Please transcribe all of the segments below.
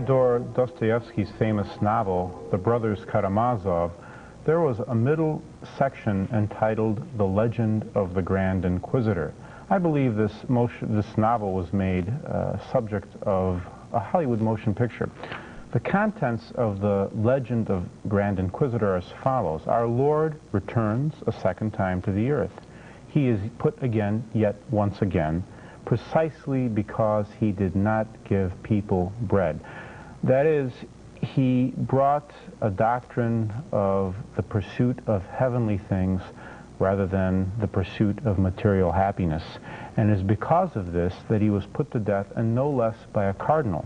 Fyodor Dostoevsky's famous novel, The Brothers Karamazov, there was a middle section entitled The Legend of the Grand Inquisitor. I believe this novel was made subject of a Hollywood motion picture. The contents of the legend of Grand Inquisitor are as follows. Our Lord returns a second time to the earth. He is put again, yet once again, precisely because he did not give people bread. That is, he brought a doctrine of the pursuit of heavenly things rather than the pursuit of material happiness. And it is because of this that he was put to death, and no less by a cardinal.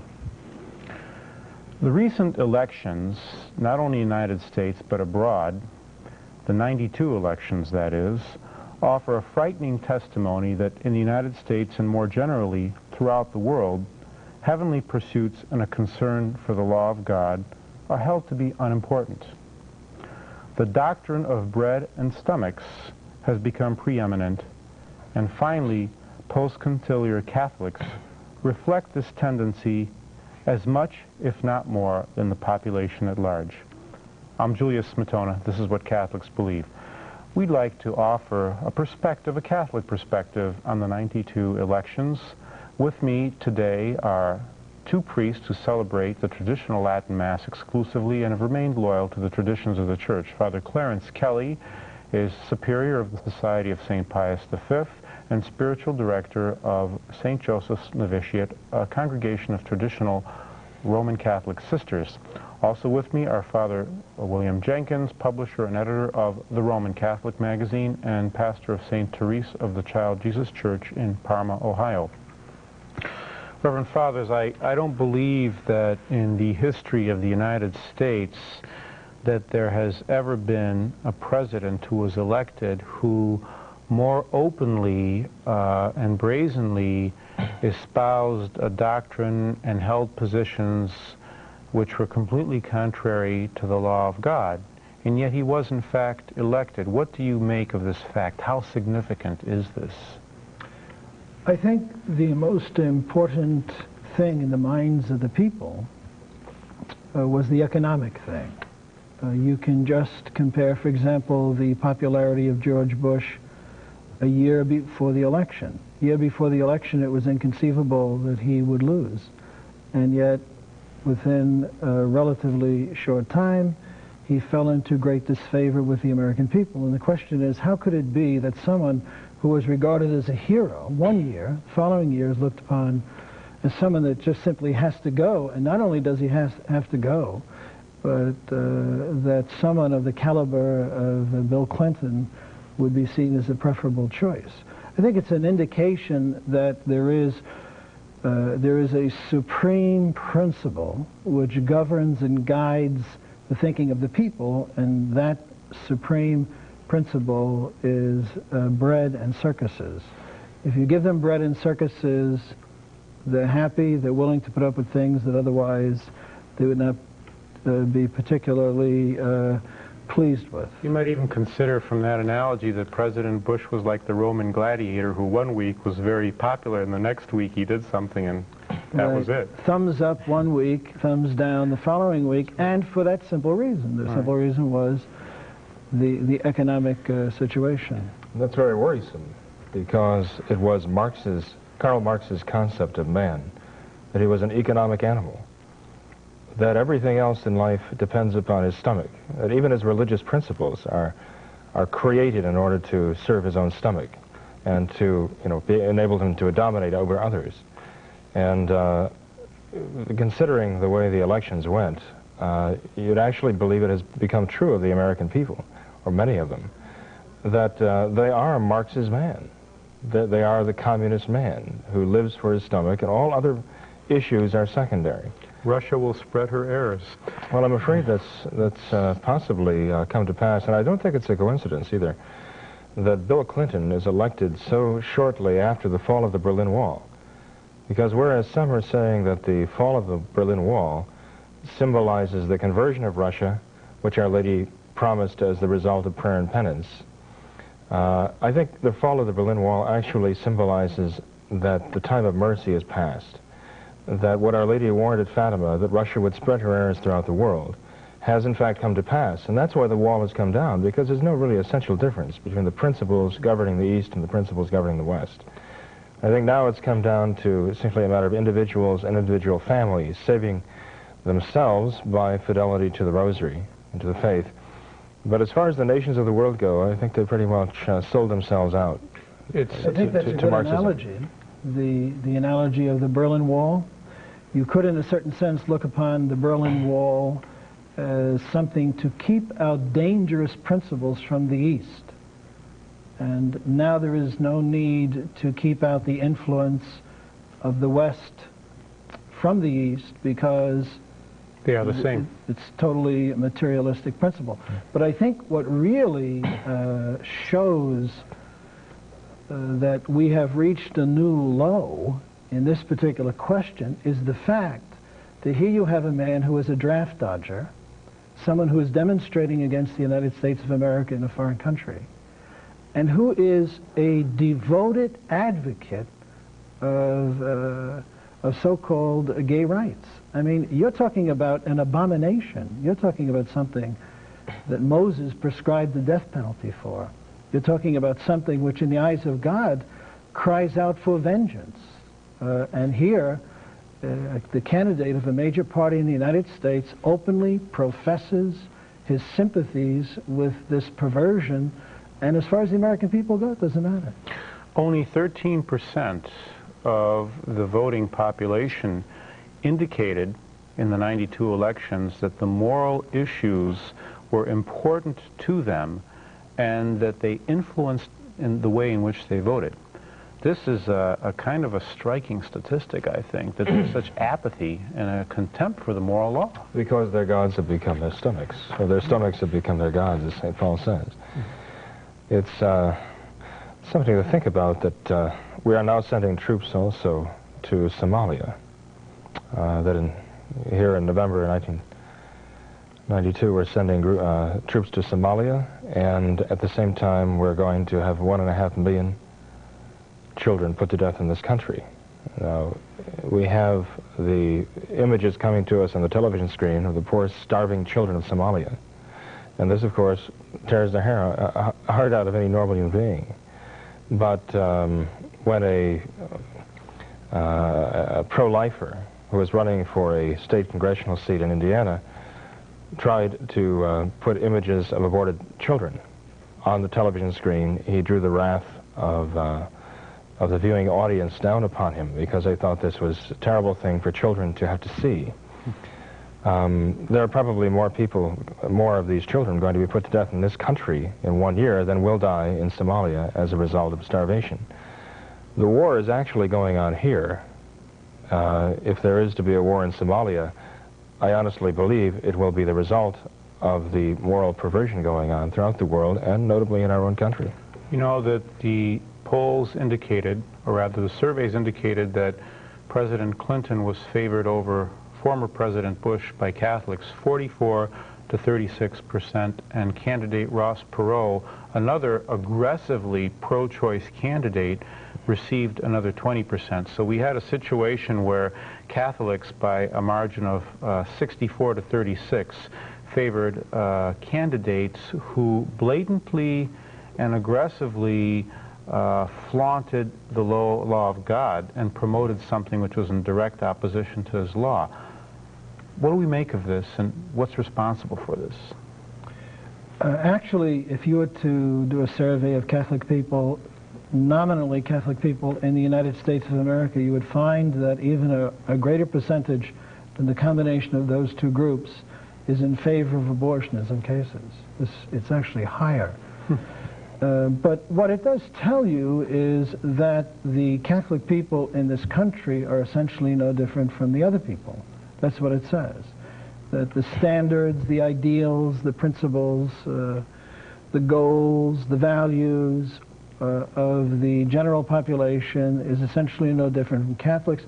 The recent elections, not only in the United States but abroad, the 92 elections that is, offer a frightening testimony that in the United States and more generally throughout the world, heavenly pursuits and a concern for the law of God are held to be unimportant. The doctrine of bread and stomachs has become preeminent, and finally, post-conciliar Catholics reflect this tendency as much, if not more, than the population at large. I'm Julius Smetona. This is what Catholics believe. We'd like to offer a perspective, a Catholic perspective, on the 92 elections. With me today are two priests who celebrate the traditional Latin Mass exclusively and have remained loyal to the traditions of the Church. Father Clarence Kelly is Superior of the Society of St. Pius V and Spiritual Director of St. Joseph's Novitiate, a congregation of traditional Roman Catholic sisters. Also with me are Father William Jenkins, publisher and editor of The Roman Catholic magazine and pastor of St. Therese of the Child Jesus Church in Parma, Ohio. Reverend Fathers, I don't believe that in the history of the United States that there has ever been a president who was elected who more openly and brazenly espoused a doctrine and held positions which were completely contrary to the law of God. And yet he was in fact elected. What do you make of this fact? How significant is this? I think the most important thing in the minds of the people was the economic thing. You can just compare, for example, the popularity of George Bush a year before the election. A year before the election, it was inconceivable that he would lose. And yet, within a relatively short time, he fell into great disfavor with the American people. And the question is, how could it be that someone who was regarded as a hero one year, following years looked upon as someone that just simply has to go, and not only does he have to go, but that someone of the caliber of Bill Clinton would be seen as a preferable choice. I think it's an indication that there is a supreme principle which governs and guides the thinking of the people, and that supreme principle is bread and circuses. If you give them bread and circuses, they're happy, they're willing to put up with things that otherwise they would not be particularly pleased with. You might even consider from that analogy that President Bush was like the Roman gladiator who one week was very popular and the next week he did something and that was it. Thumbs up one week, thumbs down the following week, and for that simple reason. The simple reason was the economic situation. That's very worrisome because it was Karl Marx's concept of man, that he was an economic animal, that everything else in life depends upon his stomach, that even his religious principles are created in order to serve his own stomach and to enable him to dominate over others. And considering the way the elections went, you'd actually believe it has become true of the American people, or many of them, that they are Marx's man, that they are the communist man who lives for his stomach, and all other issues are secondary. Russia will spread her errors. Well, I'm afraid that's possibly come to pass, and I don't think it's a coincidence either that Bill Clinton is elected so shortly after the fall of the Berlin Wall. Because whereas some are saying that the fall of the Berlin Wall symbolizes the conversion of Russia, which Our Lady promised as the result of prayer and penance, I think the fall of the Berlin Wall actually symbolizes that the time of mercy is past, that what Our Lady warned at Fatima, that Russia would spread her errors throughout the world, has in fact come to pass. And that's why the wall has come down, because there's no really essential difference between the principles governing the East and the principles governing the West. I think now it's come down to simply a matter of individuals and individual families saving themselves by fidelity to the Rosary and to the faith. But as far as the nations of the world go, I think they've pretty much sold themselves out. I think that's a good analogy, the analogy of the Berlin Wall. You could, in a certain sense, look upon the Berlin Wall as something to keep out dangerous principles from the East. And now there is no need to keep out the influence of the West from the East, because they are the same. It's totally a materialistic principle. But I think what really shows that we have reached a new low in this particular question is the fact that here you have a man who is a draft dodger, someone who is demonstrating against the United States of America in a foreign country, and who is a devoted advocate of so-called gay rights. I mean, you're talking about an abomination. You're talking about something that Moses prescribed the death penalty for. You're talking about something which in the eyes of God cries out for vengeance. And here, the candidate of a major party in the United States openly professes his sympathies with this perversion, and as far as the American people go, it doesn't matter. Only 13% of the voting population indicated in the '92 elections that the moral issues were important to them and that they influenced in the way in which they voted. This is a kind of a striking statistic, I think, that there's such apathy and a contempt for the moral law. Because their gods have become their stomachs, or their stomachs have become their gods, as St. Paul says. It's something to think about that we are now sending troops also to Somalia. Here in November 1992, we're sending troops to Somalia, and at the same time we're going to have 1.5 million children put to death in this country. Now, we have the images coming to us on the television screen of the poor starving children of Somalia. And this, of course, tears the heart out of any normal human being. But when a pro-lifer who was running for a state congressional seat in Indiana tried to put images of aborted children on the television screen, he drew the wrath of the viewing audience down upon him, because they thought this was a terrible thing for children to have to see. There are probably more of these children going to be put to death in this country in 1 year than will die in Somalia as a result of starvation. The war is actually going on here. If there is to be a war in Somalia, I honestly believe it will be the result of the moral perversion going on throughout the world, and notably in our own country. You know that the polls indicated, or rather the surveys indicated, that President Clinton was favored over former President Bush by Catholics 44 to 36%, and candidate Ross Perot, another aggressively pro-choice candidate, received another 20%. So we had a situation where Catholics, by a margin of 64 to 36, favored candidates who blatantly and aggressively flaunted the law of God and promoted something which was in direct opposition to his law. What do we make of this, and what's responsible for this? Actually, if you were to do a survey of Catholic people, nominally Catholic people in the United States of America, you would find that even a greater percentage than the combination of those two groups is in favor of abortion in some cases. It's actually higher. But what it does tell you is that the Catholic people in this country are essentially no different from the other people. That's what it says. That the standards, the ideals, the principles, the goals, the values of the general population is essentially no different from Catholics.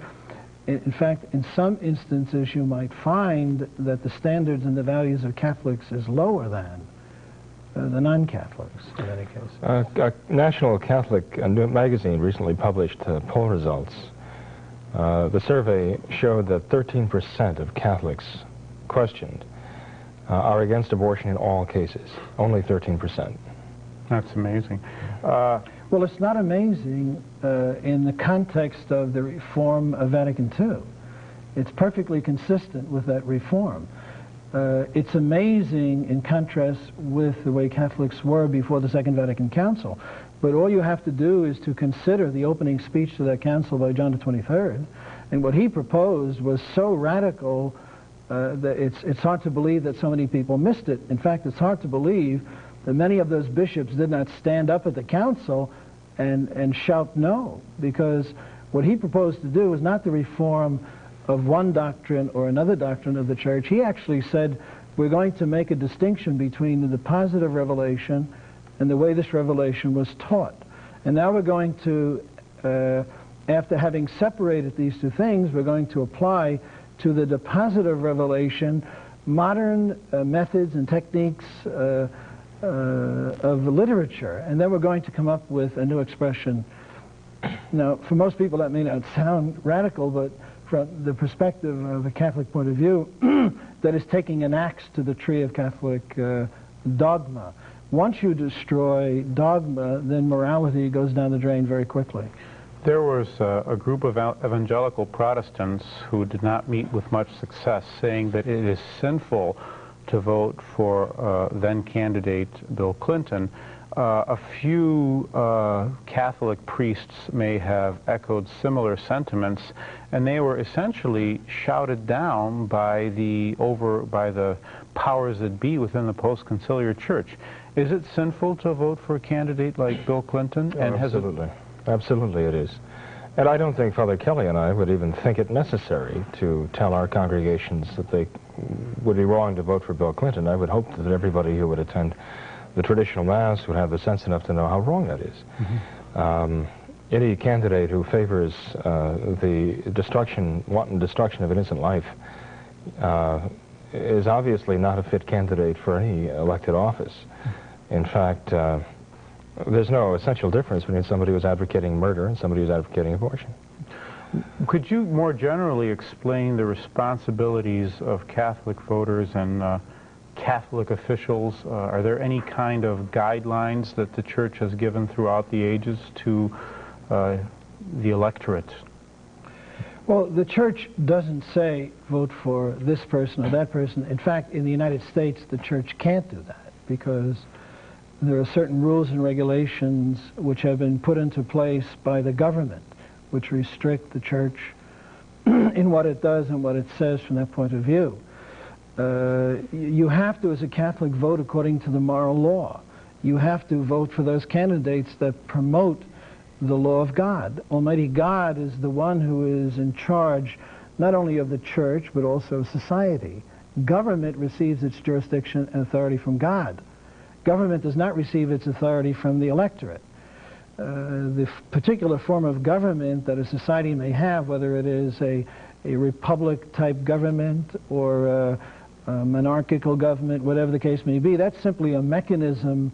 In fact, in some instances you might find that the standards and the values of Catholics is lower than the non-Catholics, in any case. A National Catholic magazine recently published poll results The survey showed that 13% of Catholics questioned are against abortion in all cases. Only 13%. That's amazing. Well, it's not amazing in the context of the reform of Vatican II. It's perfectly consistent with that reform. It's amazing in contrast with the way Catholics were before the Second Vatican Council. But all you have to do is to consider the opening speech to that council by John XXIII, and what he proposed was so radical that it's hard to believe that so many people missed it. In fact, it's hard to believe that many of those bishops did not stand up at the council and shout no, because what he proposed to do was not the reform of one doctrine or another doctrine of the church. He actually said, we're going to make a distinction between the positive revelation and the way this revelation was taught. And now we're going to, after having separated these two things, we're going to apply to the depositive revelation modern methods and techniques of literature. And then we're going to come up with a new expression. Now, for most people that may not sound radical, but from the perspective of a Catholic point of view, that is taking an axe to the tree of Catholic dogma. Once you destroy dogma, then morality goes down the drain very quickly. There was a group of evangelical Protestants who did not meet with much success, saying that it is sinful to vote for then-candidate Bill Clinton. A few Catholic priests may have echoed similar sentiments, and they were essentially shouted down by the powers that be within the post-conciliar church. Is it sinful to vote for a candidate like Bill Clinton? And absolutely. Absolutely it is. And I don't think Father Kelly and I would even think it necessary to tell our congregations that they would be wrong to vote for Bill Clinton. I would hope that everybody who would attend the traditional Mass would have the sense enough to know how wrong that is. Mm-hmm. Any candidate who favors the wanton destruction of innocent life is obviously not a fit candidate for any elected office. In fact, there's no essential difference between somebody who's advocating murder and somebody who's advocating abortion. Could you more generally explain the responsibilities of Catholic voters and Catholic officials? Are there any kind of guidelines that the Church has given throughout the ages to the electorate? Well, the Church doesn't say vote for this person or that person. In fact, in the United States, the Church can't do that because there are certain rules and regulations which have been put into place by the government which restrict the Church in what it does and what it says from that point of view. You have to, as a Catholic, vote according to the moral law. You have to vote for those candidates that promote the law of God. Almighty God is the one who is in charge not only of the Church but also of society. Government receives its jurisdiction and authority from God. Government does not receive its authority from the electorate. The particular form of government that a society may have, whether it is a republic-type government or a monarchical government, whatever the case may be, that's simply a mechanism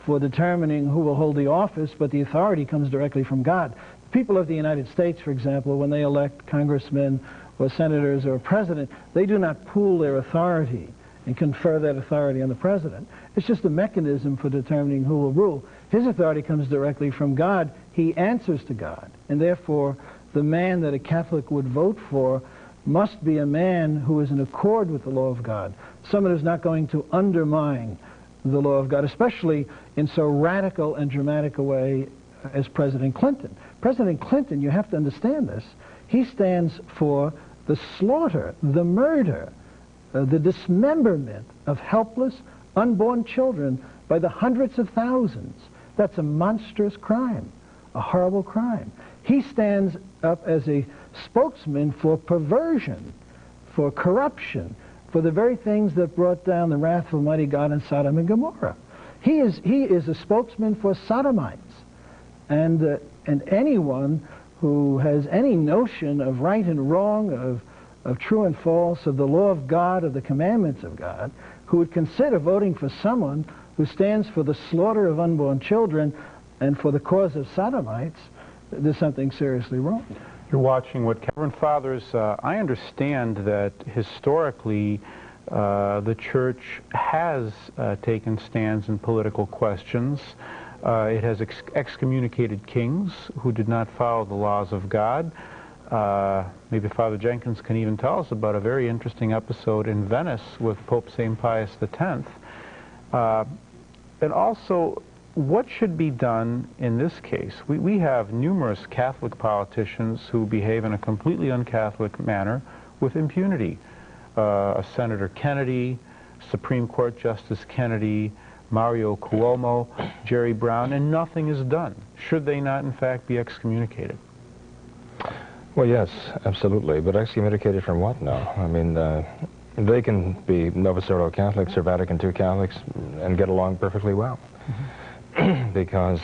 for determining who will hold the office, but the authority comes directly from God. The people of the United States, for example, when they elect congressmen or senators or a president, they do not pool their authority and confer that authority on the president. It's just a mechanism for determining who will rule. His authority comes directly from God. He answers to God. And therefore, the man that a Catholic would vote for must be a man who is in accord with the law of God. Someone who's not going to undermine the law of God, especially in so radical and dramatic a way as President Clinton. President Clinton, you have to understand this, he stands for the slaughter, the murder, the dismemberment of helpless, unborn children by the hundreds of thousands. That's a monstrous crime, a horrible crime. He stands up as a spokesman for perversion, for corruption, for the very things that brought down the wrath of Almighty God in Sodom and Gomorrah. He is a spokesman for sodomites. And anyone who has any notion of right and wrong, of true and false, of the law of God, of the commandments of God, who would consider voting for someone who stands for the slaughter of unborn children and for the cause of sodomites, there's something seriously wrong. You're watching What Reverend Fathers, I understand that historically the Church has taken stands in political questions. It has excommunicated kings who did not follow the laws of God. Maybe Father Jenkins can even tell us about a very interesting episode in Venice with Pope St. Pius X. And also, what should be done in this case? We have numerous Catholic politicians who behave in a completely un-Catholic manner with impunity. Senator Kennedy, Supreme Court Justice Kennedy, Mario Cuomo, Jerry Brown, and nothing is done. Should they not, in fact, be excommunicated? Well, yes, absolutely. But excommunicated from what now? I mean, they can be Novus Ordo Catholics or Vatican II Catholics and get along perfectly well. Because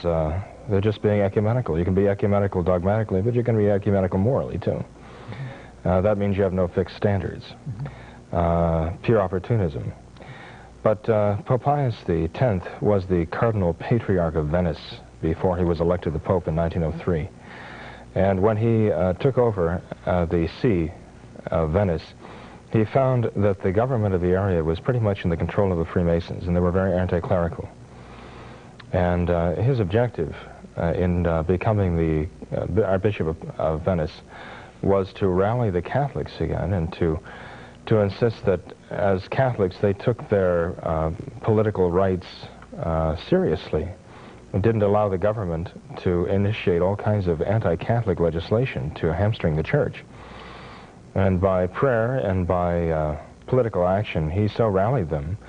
they're just being ecumenical. You can be ecumenical dogmatically, but you can be ecumenical morally, too. That means you have no fixed standards. Pure opportunism. But Pope Pius X was the Cardinal Patriarch of Venice before he was elected the Pope in 1903. And when he took over the see of Venice, he found that the government of the area was pretty much in the control of the Freemasons, and they were very anti-clerical. And his objective in becoming the Archbishop of Venice was to rally the Catholics again and to insist that as Catholics they took their political rights seriously and didn't allow the government to initiate all kinds of anti-Catholic legislation to hamstring the Church. And by prayer and by political action, he so rallied them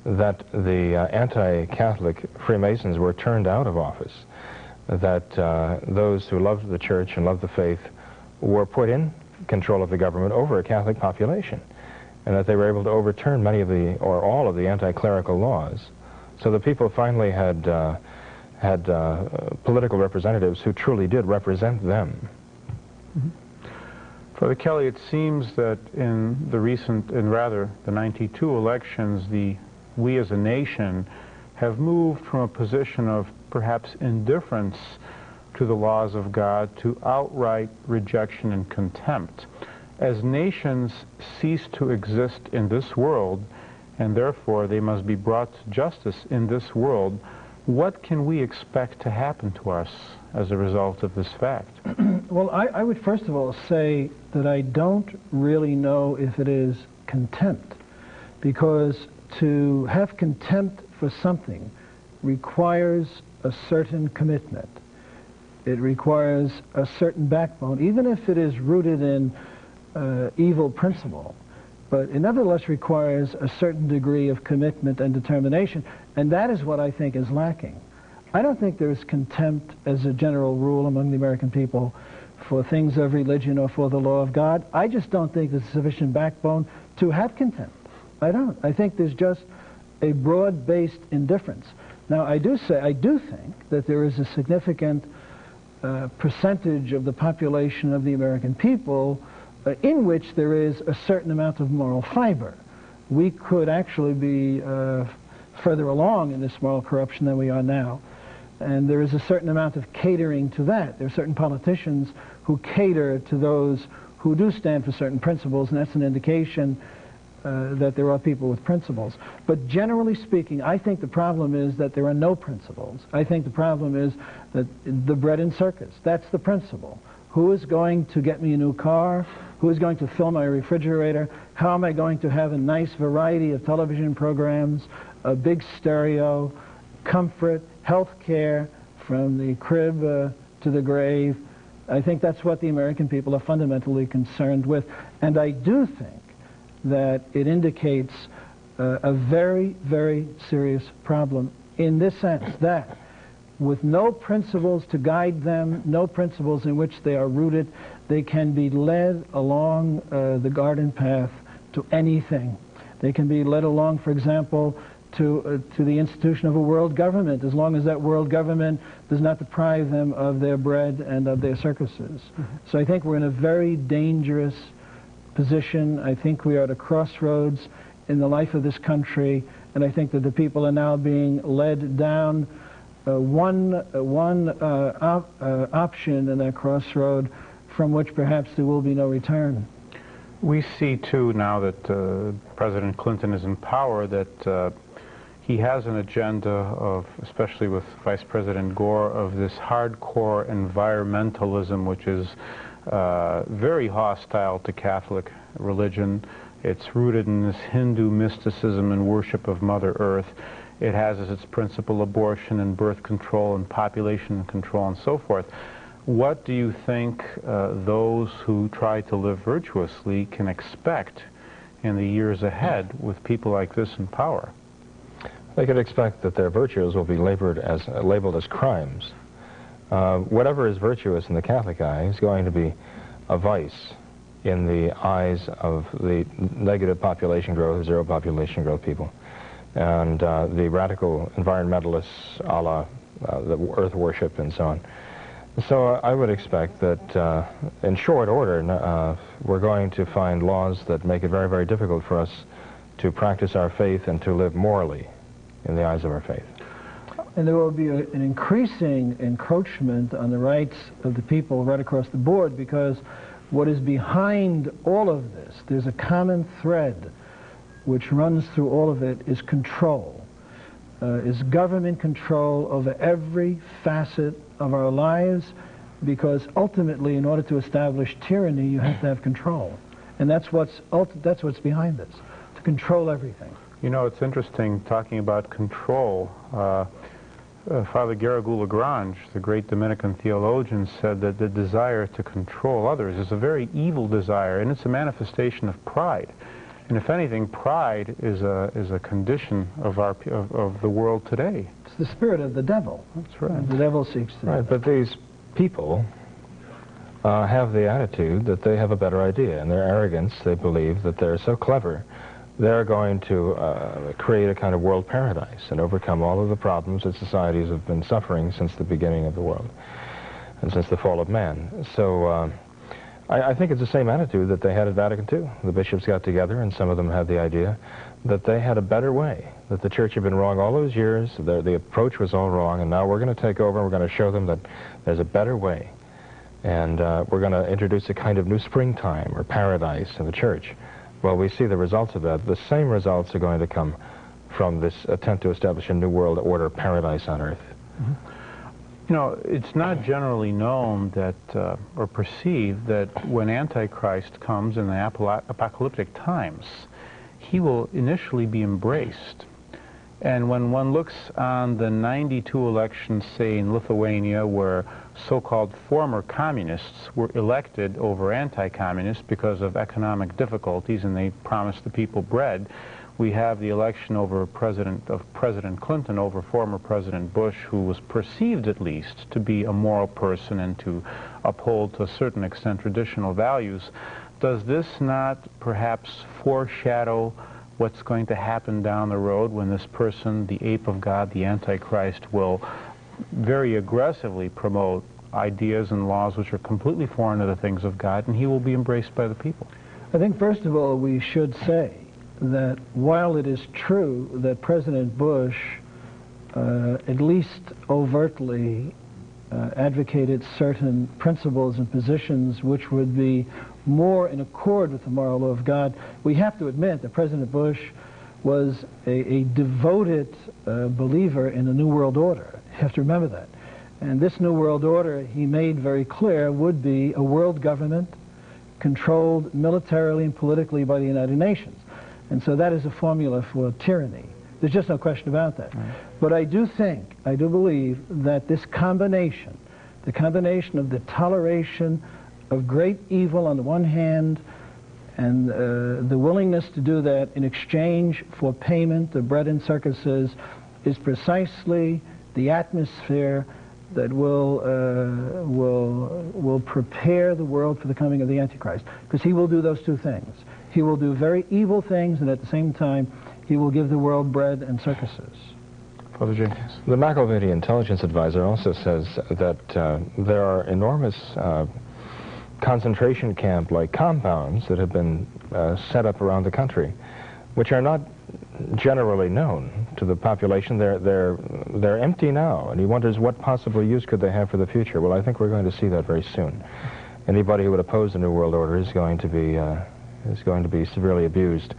that the anti-Catholic Freemasons were turned out of office, that those who loved the Church and loved the faith were put in control of the government over a Catholic population, and that they were able to overturn many of the, or all of the anti-clerical laws. So the people finally had political representatives who truly did represent them. Mm-hmm. Father Kelly, it seems that in the recent, the 92 elections, we as a nation have moved from a position of perhaps indifference to the laws of God to outright rejection and contempt. As nations cease to exist in this world, and therefore they must be brought to justice in this world, what can we expect to happen to us as a result of this fact? Well, I would first of all say that I don't really know if it is contempt, because to have contempt for something requires a certain commitment. It requires a certain backbone, even if it is rooted in evil principle. But it nevertheless requires a certain degree of commitment and determination, and that is what I think is lacking. I don't think there is contempt as a general rule among the American people for things of religion or for the law of God. I just don't think there's sufficient backbone to have contempt. I don't. I think there's just a broad-based indifference. Now, I do think that there is a significant percentage of the population of the American people in which there is a certain amount of moral fiber. We could actually be further along in this moral corruption than we are now. And there is a certain amount of catering to that. There are certain politicians who cater to those who do stand for certain principles, and that's an indication that there are people with principles. But generally speaking, I think the problem is that there are no principles. I think the problem is that the bread and circus, that's the principle. Who is going to get me a new car? Who is going to fill my refrigerator? How am I going to have a nice variety of television programs, a big stereo, comfort, health care from the crib to the grave? I think that's what the American people are fundamentally concerned with. And I do think that it indicates a very, very serious problem in this sense, that with no principles to guide them, no principles in which they are rooted, they can be led along the garden path to anything. They can be led along, for example, to the institution of a world government, as long as that world government does not deprive them of their bread and of their circuses. Mm-hmm. So I think we're in a very dangerous position. I think we are at a crossroads in the life of this country, and I think that the people are now being led down one option in that crossroad from which perhaps there will be no return. We see, too, now that President Clinton is in power, that he has an agenda of, especially with Vice President Gore, of this hardcore environmentalism, which is very hostile to Catholic religion. It's rooted in this Hindu mysticism and worship of Mother Earth. It has as its principle abortion and birth control and population control and so forth. What do you think those who try to live virtuously can expect in the years ahead with people like this in power? They could expect that their virtues will be labeled as crimes. Whatever is virtuous in the Catholic eye is going to be a vice in the eyes of the negative population growth, zero population growth people, and the radical environmentalists a la the earth worship and so on. So I would expect that in short order we're going to find laws that make it very, very difficult for us to practice our faith and to live morally in the eyes of our faith. And there will be an increasing encroachment on the rights of the people right across the board, because what is behind all of this, there's a common thread which runs through all of it, is control. Is government control over every facet of our lives, because ultimately, in order to establish tyranny, you have to have control. And that's what's behind this, to control everything. You know, it's interesting talking about control. Father Garrigou-Lagrange, the great Dominican theologian, said that the desire to control others is a very evil desire, and it's a manifestation of pride. And if anything, pride is a condition of the world today. It's the spirit of the devil. That's right. And the devil seeks to. Right, but these people have the attitude that they have a better idea. In their arrogance, they believe that they're so clever, they're going to create a kind of world paradise and overcome all of the problems that societies have been suffering since the beginning of the world and since the fall of man. So I think it's the same attitude that they had at Vatican II. The bishops got together, and some of them had the idea that they had a better way, that the church had been wrong all those years, the approach was all wrong, and now we're going to take over and we're going to show them that there's a better way. And we're going to introduce a kind of new springtime or paradise in the church. Well, we see the results of that. The same results are going to come from this attempt to establish a new world order, paradise on earth. Mm-hmm. You know, it's not generally known that, or perceived that when Antichrist comes in the apocalyptic times, he will initially be embraced. And when one looks on the 92 elections, say in Lithuania, where so-called former communists were elected over anti-communists because of economic difficulties, and they promised the people bread, we have the election over President Clinton over former President Bush, who was perceived at least to be a moral person and to uphold to a certain extent traditional values. Does this not perhaps foreshadow what's going to happen down the road when this person, the ape of God, the Antichrist, will very aggressively promote ideas and laws which are completely foreign to the things of God, and he will be embraced by the people? I think, first of all, we should say that while it is true that President Bush at least overtly advocated certain principles and positions which would be more in accord with the moral law of God, we have to admit that President Bush was a devoted believer in the New World Order. You have to remember that. And this New World Order, he made very clear, would be a world government controlled militarily and politically by the United Nations. And so that is a formula for tyranny. There's just no question about that. Right. But I do believe that this combination, the combination of the toleration of great evil on the one hand and the willingness to do that in exchange for payment of bread and circuses, is precisely the atmosphere that will prepare the world for the coming of the Antichrist. Because he will do those two things. He will do very evil things, and at the same time, he will give the world bread and circuses. Father Jenkins. The McIlvany Intelligence Advisor also says that there are enormous concentration camp-like compounds that have been set up around the country, which are not generally known to the population. They're empty now, and he wonders what possible use could they have for the future. Well, I think we're going to see that very soon. Anybody who would oppose the New World Order is going to be severely abused.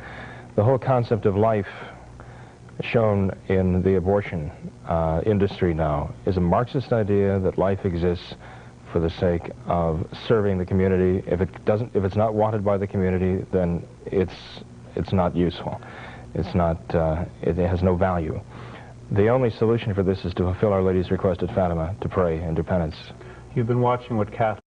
The whole concept of life shown in the abortion industry now is a Marxist idea that life exists for the sake of serving the community. If it's not wanted by the community, then it's not useful. It's not. It has no value. The only solution for this is to fulfill Our Lady's request at Fatima, to pray and do penance. You've been watching what Catholics